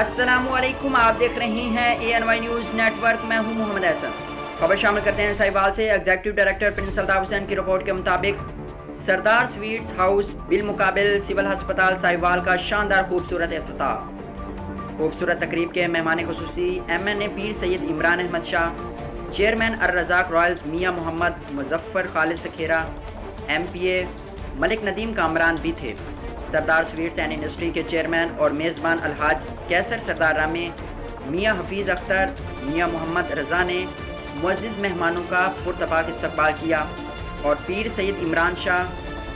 अस्सलामुअलैकुम, आप देख रहे हैं ANY न्यूज़ नेटवर्क। मैं हूं मोहम्मद एहसन। खबर शामिल करते हैं साहिवाल से। Executive director Prince Altaf Hussain की रिपोर्ट के मुताबिक सरदार स्वीट्स हाउस बिलमुकाबिल सिविल हस्पताल साहिवाल का शानदार खूबसूरत इफ्तिताह। खूबसूरत तकरीब के मेहमान खुसूसी MNA पीर सैयद इमरान अहमद शाह, चेयरमैन अर-रज़ाक रॉयल्स मियाँ मोहम्मद मुज़फ़्फ़र खालिद सखेरा, MPA मलिक नदीम कामरान भी थे। सरदार स्वीट्स एंड इंडस्ट्री के चेयरमैन और मेज़बान अलहाज कैसर सरदार रामे, मियाँ हफीज़ अख्तर, मियाँ मोहम्मद रज़ा ने मुअज़्ज़िज़ मेहमानों का पुरतपाक इस्तकबाल किया और पीर सैयद इमरान शाह,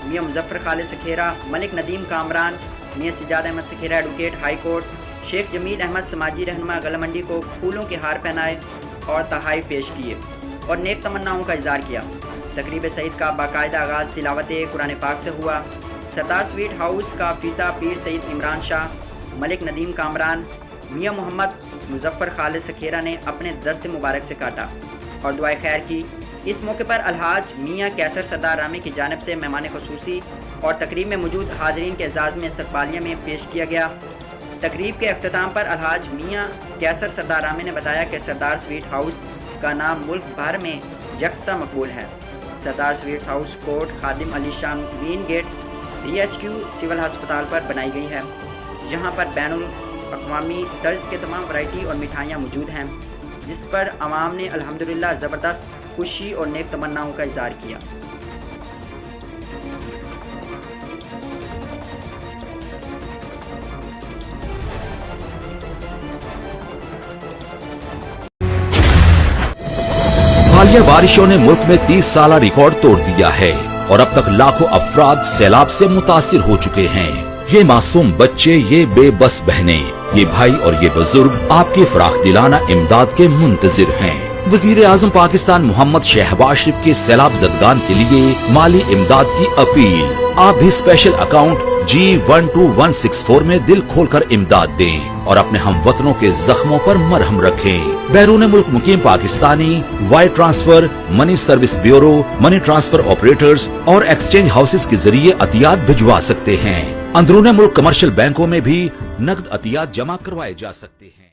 मियाँ Muzaffar Khalid सखेरा, Malik Nadeem Kamran, Mian Sajjad Ahmed Sakhera advocate high court, Sheikh Jamil Ahmed समाजी रहनुमा गलमंडी को फूलों के हार पहनाए और तहाइफ पेश किए और नेक तमन्नाओं का इज़हार किया। तकरीब सईद का बाकायदा आगाज़ तिलावत कुरान पाक से हुआ। सरदार स्वीट हाउस का फीता पीर सैयद इमरान शाह, मलिक नदीम कामरान, मियाँ मोहम्मद मुज़फ़्फ़र खालिद सखेरा ने अपने दस्त मुबारक से काटा और दुआए खैर की। इस मौके पर अलहाज मियाँ कैसर सरदार रामे की जानिब से मेहमान खुसूसी और तकरीब में मौजूद हाज़रीन के एजाज़ में इस्तकबालिया में पेश किया गया। तकरीब के अख्ताम पर अलहाज मियाँ कैसर सरदार रामे ने बताया कि सरदार स्वीट हाउस का नाम मुल्क भर में यकसा मकबूल है। Sardar sweets house court Khadim Ali Shah main gate DHQ civil अस्पताल पर बनाई गई है, जहां पर बैनुल अक़वामी तर्ज के तमाम वैरायटी और मिठाइयाँ मौजूद हैं, जिस पर आवाम ने अल्हम्दुलिल्लाह ज़बरदस्त खुशी और नेक तमन्नाओं का इज़हार किया। हालिया बारिशों ने मुल्क में 30 साला रिकॉर्ड तोड़ दिया है और अब तक लाखों अफराद सैलाब से मुतासिर हो चुके हैं। ये मासूम बच्चे, ये बेबस बहनें, ये भाई और ये बुजुर्ग आपकी फराख दिलाना इमदाद के मुंतजिर हैं। वजीर आजम पाकिस्तान मोहम्मद शहबाज शरीफ के सैलाब ज़दगान के लिए माली इमदाद की अपील। आप भी स्पेशल अकाउंट G12164 में दिल खोलकर इमदाद दें और अपने हमवतनों के जख्मों पर मरहम रखें। बैरून मुल्क मुकीम Pakistani wire transfer, money service bureau, money transfer operators और एक्सचेंज हाउसेस के जरिए अतियात भिजवा सकते हैं। अंदरून मुल्क कमर्शियल बैंकों में भी नकद अतियात जमा करवाए जा सकते हैं।